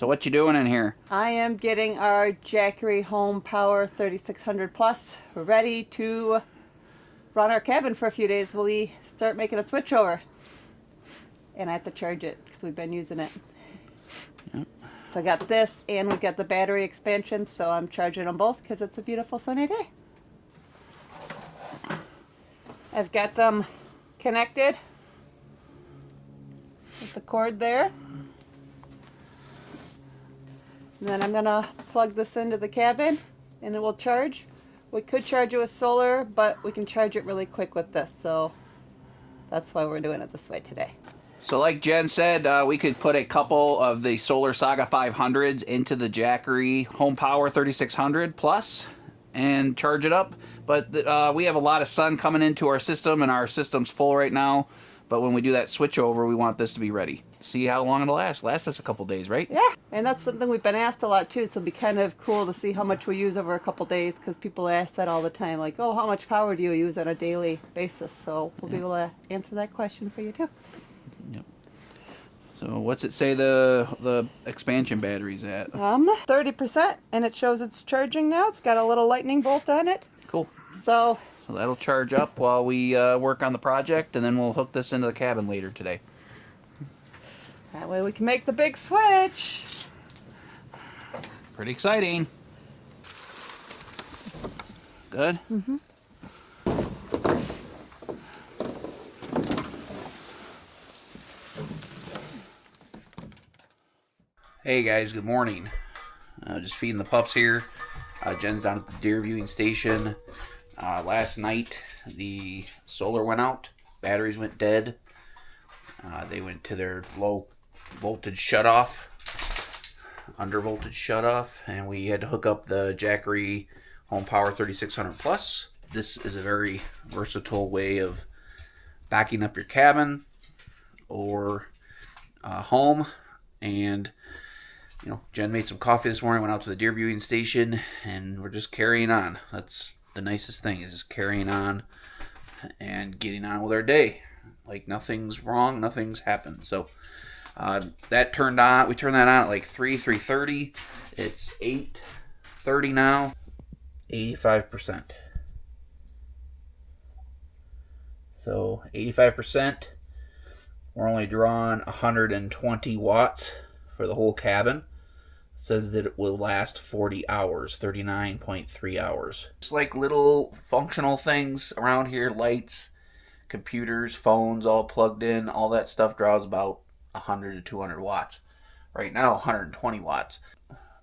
So what you doing in here? I am getting our Jackery HomePower 3600 Plus ready to run our cabin for a few days while we start making a switchover. And I have to charge it because we've been using it. Yep. So I got this and we got the battery expansion, so I'm charging them both because it's a beautiful sunny day. I've got them connected with the cord there. And then I'm gonna plug this into the cabin and it will charge. We could charge it with solar, but we can charge it really quick with this, so that's why we're doing it this way today. So like Jen said, we could put a couple of the Solar Saga 500s into the Jackery HomePower 3600 Plus and charge it up. But we have a lot of sun coming into our system and our system's full right now. But when we do that switchover, we want this to be ready. See how long it'll last. Last us a couple days, right? Yeah, and that's something we've been asked a lot too, so it'll be kind of cool to see how much we use over a couple days, because people ask that all the time, like, oh, how much power do you use on a daily basis? So we'll be able to answer that question for you too. Yep. So what's it say the expansion battery's at? 30%, and it shows it's charging now. It's got a little lightning bolt on it. Cool. So That'll charge up while we work on the project, and then we'll hook this into the cabin later today. that way we can make the big switch. Pretty exciting. Good? Mm-hmm. Hey guys, good morning. Just feeding the pups here. Jen's down at the deer viewing station. Last night the solar went out, batteries went dead. They went to their low voltage shutoff, under voltage shutoff, and we had to hook up the Jackery HomePower 3600 Plus. This is a very versatile way of backing up your cabin or home. And you know, Jen made some coffee this morning, went out to the deer viewing station, and we're just carrying on. That's the nicest thing, is just carrying on and getting on with our day. Like nothing's wrong, nothing's happened. So that turned on. We turned that on at like 3:30. It's 8:30 now. 85%. So 85%. We're only drawing 120 watts for the whole cabin. It says that it will last 40 hours, 39.3 hours. It's like little functional things around here, lights, computers, phones, all plugged in. All that stuff draws about 100 to 200 watts. Right now, 120 watts.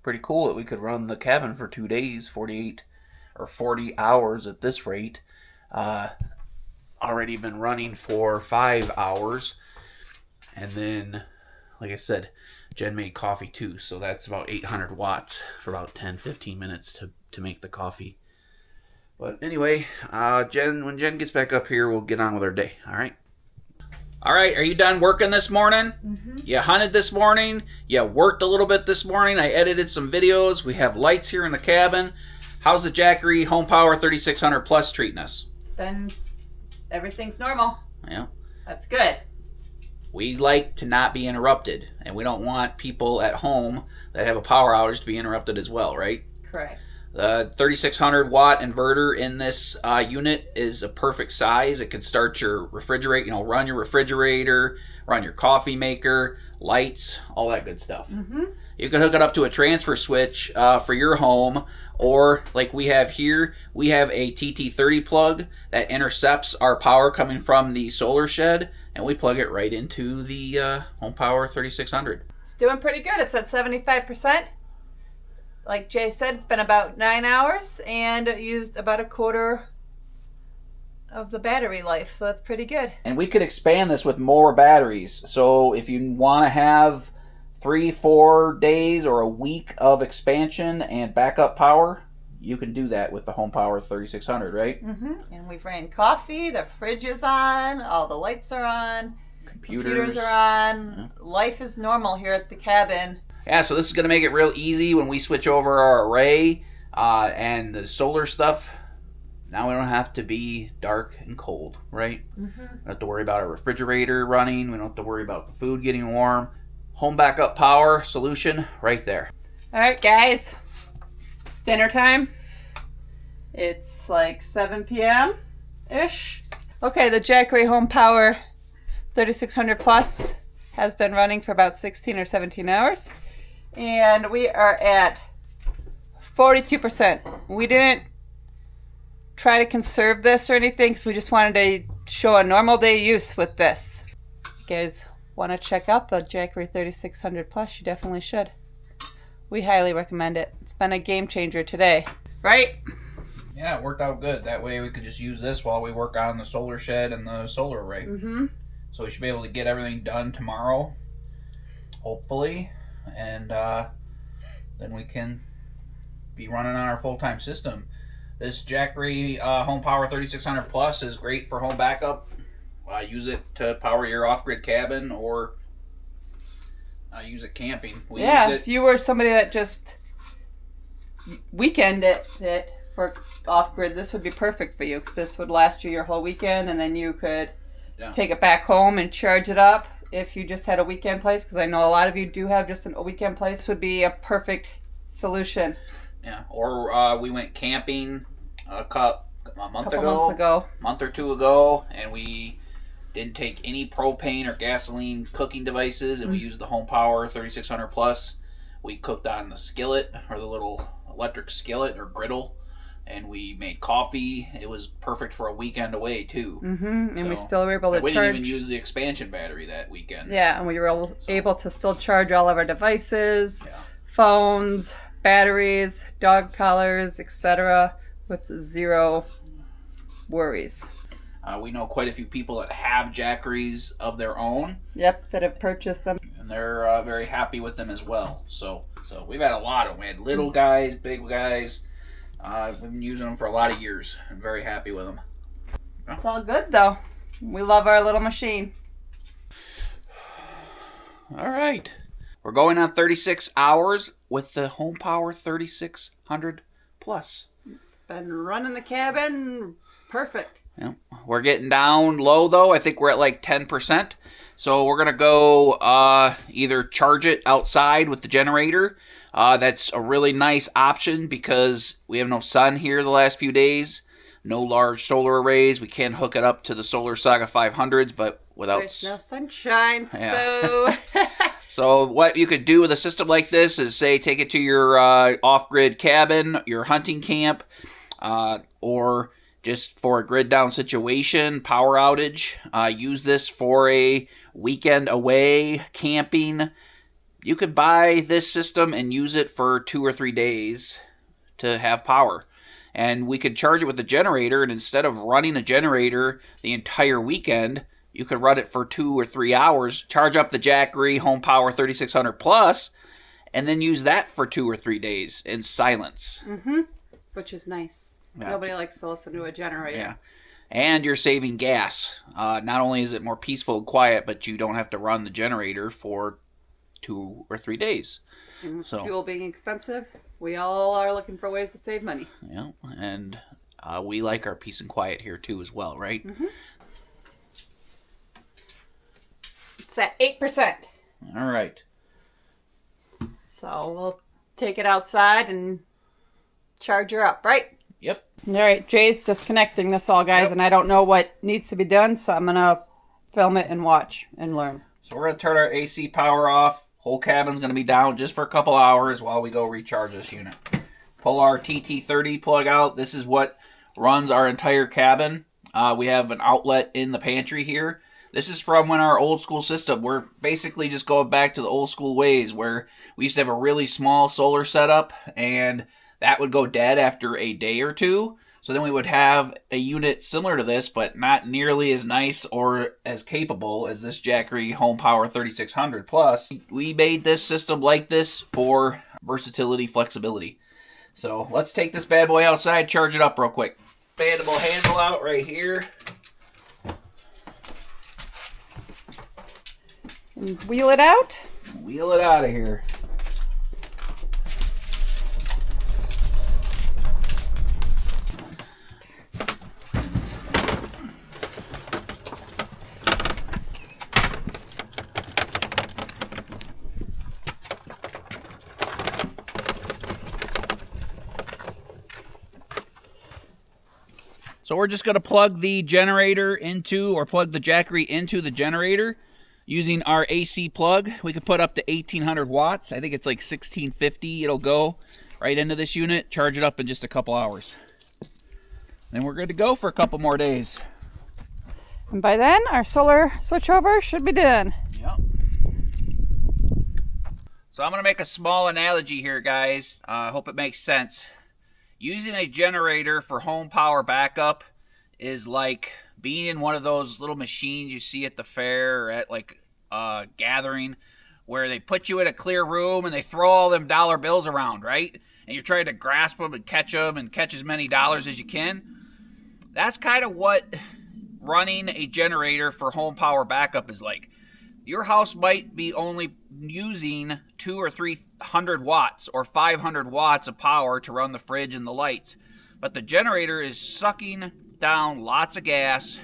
Pretty cool that we could run the cabin for 2 days, 48 or 40 hours at this rate. Already been running for 5 hours. And then, like I said, Jen made coffee too, so that's about 800 watts for about 10-15 minutes to make the coffee. But anyway, when Jen gets back up here, we'll get on with our day, all right? All right, are you done working this morning? Mm-hmm. You hunted this morning? You worked a little bit this morning? I edited some videos. We have lights here in the cabin. How's the Jackery HomePower 3600 Plus treating us? Everything's normal. Yeah. That's good. We like to not be interrupted, and we don't want people at home that have a power outage to be interrupted as well, right? Correct. The 3600 watt inverter in this unit is a perfect size. It can start your refrigerator, run your refrigerator, run your coffee maker, lights, all that good stuff. Mm-hmm. You can hook it up to a transfer switch for your home, or like we have here, we have a TT30 plug that intercepts our power coming from the solar shed, and we plug it right into the HomePower 3600. It's doing pretty good. It's at 75%. Like Jay said, it's been about 9 hours and it used about a quarter of the battery life, so that's pretty good. And we could expand this with more batteries. So if you want to have 3-4 days or a week of expansion and backup power, you can do that with the HomePower 3600, right? Mm-hmm. And we've ran coffee, the fridge is on, all the lights are on, computers are on. Yeah. Life is normal here at the cabin. Yeah, so this is going to make it real easy when we switch over our array and the solar stuff. Now we don't have to be dark and cold, right? Mm-hmm. We don't have to worry about our refrigerator running. We don't have to worry about the food getting warm. home backup power solution right there. All right, guys, it's dinner time. It's like 7 p.m.-ish. Okay, the Jackery HomePower 3600 Plus has been running for about 16 or 17 hours. And we are at 42%. We didn't try to conserve this or anything because we just wanted to show a normal day use with this. If you guys want to check out the Jackery 3600 Plus, you definitely should. We highly recommend it. It's been a game changer today, right? Yeah, it worked out good. That way we could just use this while we work on the solar shed and the solar array. So we should be able to get everything done tomorrow, hopefully, and then we can be running on our full-time system. This Jackery HomePower 3600 Plus is great for home backup. Use it to power your off-grid cabin or use it camping. We used it. If you were somebody that just weekend it for off-grid, this would be perfect for you because this would last you your whole weekend, and then you could take it back home and charge it up if you just had a weekend place, because I know a lot of you do have just a weekend place. Would be a perfect solution. Yeah, or we went camping a month or two ago, and we didn't take any propane or gasoline cooking devices, and we used the HomePower 3600 Plus. We cooked on the skillet, or the little electric skillet or griddle, and we made coffee. It was perfect for a weekend away too. And we still were able to charge. We didn't even use the expansion battery that weekend. Yeah, and we were able to still charge all of our devices, phones, batteries, dog collars, etc., with zero worries. We know quite a few people that have Jackeries of their own. Yep, that have purchased them. And they're very happy with them as well. So we've had a lot of them. We had little guys, big guys. We've been using them for a lot of years. I'm very happy with them. It's all good, though. We love our little machine. All right. We're going on 36 hours with the HomePower 3600 Plus. It's been running the cabin perfect. Yep. We're getting down low, though. I think we're at like 10%. So we're going to go either charge it outside with the generator. That's a really nice option because we have no sun here the last few days. No large solar arrays. We can hook it up to the Solar Saga 500s, but without... There's no sunshine, so... So what you could do with a system like this is, say, take it to your off-grid cabin, your hunting camp, or just for a grid-down situation, power outage. Use this for a weekend away, camping. You could buy this system and use it for 2 or 3 days to have power. And we could charge it with a generator, and instead of running a generator the entire weekend, you could run it for 2 or 3 hours, charge up the Jackery HomePower 3600 Plus, and then use that for 2 or 3 days in silence. Which is nice. Yeah. Nobody likes to listen to a generator. Yeah. And you're saving gas. Not only is it more peaceful and quiet, but you don't have to run the generator for 2 or 3 days. And with fuel being expensive, we all are looking for ways to save money. Yeah, and we like our peace and quiet here too as well, right? It's at 8%. All right. So we'll take it outside and charge her up, right? Yep. All right, Jay's disconnecting this all, guys, and I don't know what needs to be done, so I'm going to film it and watch and learn. So we're going to turn our AC power off. Whole cabin's going to be down just for a couple hours while we go recharge this unit. Pull our TT30 plug out. This is what runs our entire cabin. We have an outlet in the pantry here. This is from when our old school system. We're basically just going back to the old school ways where we used to have a really small solar setup, and that would go dead after a day or two. So then we would have a unit similar to this, but not nearly as nice or as capable as this Jackery HomePower 3600 Plus. We made this system like this for versatility, flexibility. So let's take this bad boy outside, charge it up real quick. Expandable handle out right here. And wheel it out? Wheel it out of here. So we're just going to plug the generator into, or plug the Jackery into the generator using our AC plug. We could put up to 1800 watts. I think it's like 1650. It'll go right into this unit, charge it up in just a couple hours. Then we're good to go for a couple more days. And by then, our solar switchover should be done. Yep. So I'm going to make a small analogy here, guys. I hope it makes sense. Using a generator for home power backup is like being in one of those little machines you see at the fair or at like a gathering where they put you in a clear room and they throw all them dollar bills around, right? And you're trying to grasp them and catch as many dollars as you can. That's kind of what running a generator for home power backup is like. Your house might be only using 200 or 300 watts or 500 watts of power to run the fridge and the lights. But the generator is sucking down lots of gas,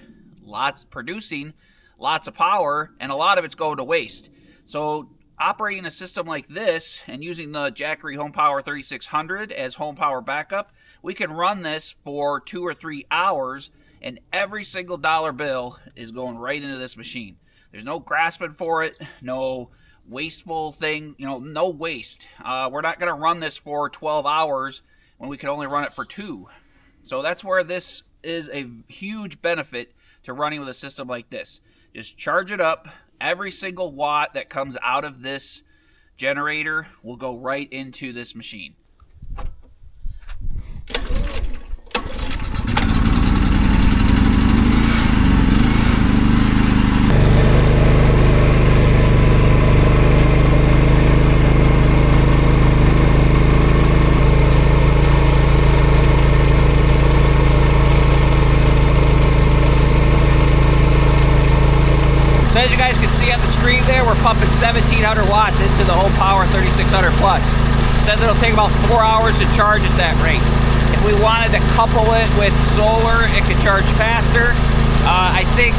producing lots of power, and a lot of it's going to waste. So operating a system like this and using the Jackery HomePower 3600 as home power backup, we can run this for 2 or 3 hours, and every single dollar bill is going right into this machine. There's no grasping for it, no wasteful thing, no waste. We're not going to run this for 12 hours when we can only run it for 2. So that's where this is a huge benefit to running with a system like this. Just charge it up. Every single watt that comes out of this generator will go right into this machine. So as you guys can see on the screen there, we're pumping 1700 watts into the HomePower 3600 Plus. It says it'll take about 4 hours to charge at that rate. If we wanted to couple it with solar, it could charge faster. I think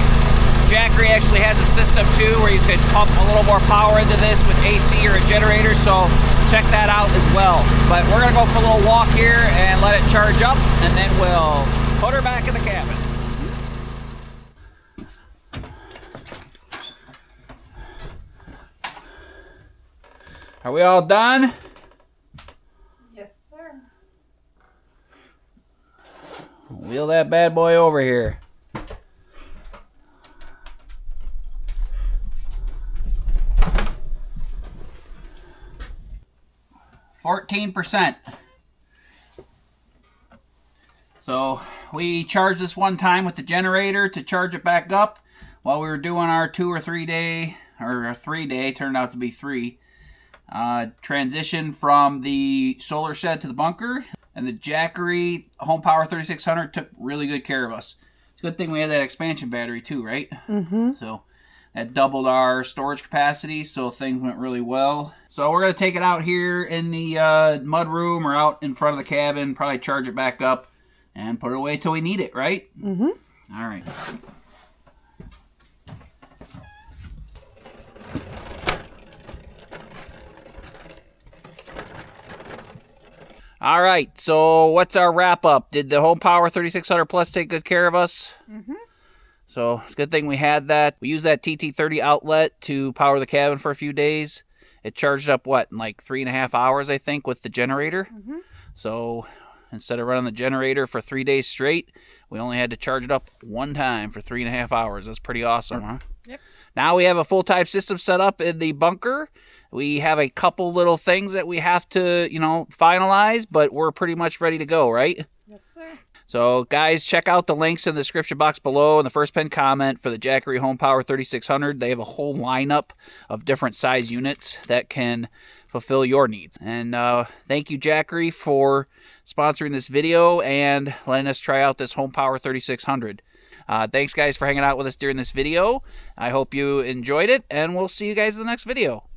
Jackery actually has a system too where you could pump a little more power into this with AC or a generator, so check that out as well. But we're gonna go for a little walk here and let it charge up, and then we'll put her back in the cabin. Are we all done? Yes, sir. Wheel that bad boy over here. %. So we charged this one time with the generator to charge it back up while we were doing our 2 or 3 day, or our 3 day, turned out to be 3. Transition from the solar shed to the bunker, and the Jackery HomePower 3600 took really good care of us. It's a good thing we had that expansion battery too, right? Mm-hmm. So that doubled our storage capacity, so things went really well. So we're going to take it out here in the mud room or out in front of the cabin, probably charge it back up, and put it away till we need it, right? Mm-hmm. All right. All right, so what's our wrap up? Did the HomePower 3600 Plus take good care of us? Mm-hmm. So it's a good thing we had that. We used that TT30 outlet to power the cabin for a few days. It charged up, what, in like 3.5 hours, I think, with the generator. Mm-hmm. So instead of running the generator for 3 days straight, we only had to charge it up one time for 3.5 hours. That's pretty awesome, huh? Yep. Now we have a full-type system set up in the bunker. We have a couple little things that we have to, finalize, but we're pretty much ready to go, right? Yes, sir. So, guys, check out the links in the description box below and the first pinned comment for the Jackery HomePower 3600. They have a whole lineup of different size units that can fulfill your needs. And thank you, Jackery, for sponsoring this video and letting us try out this HomePower 3600. Thanks, guys, for hanging out with us during this video. I hope you enjoyed it, and we'll see you guys in the next video.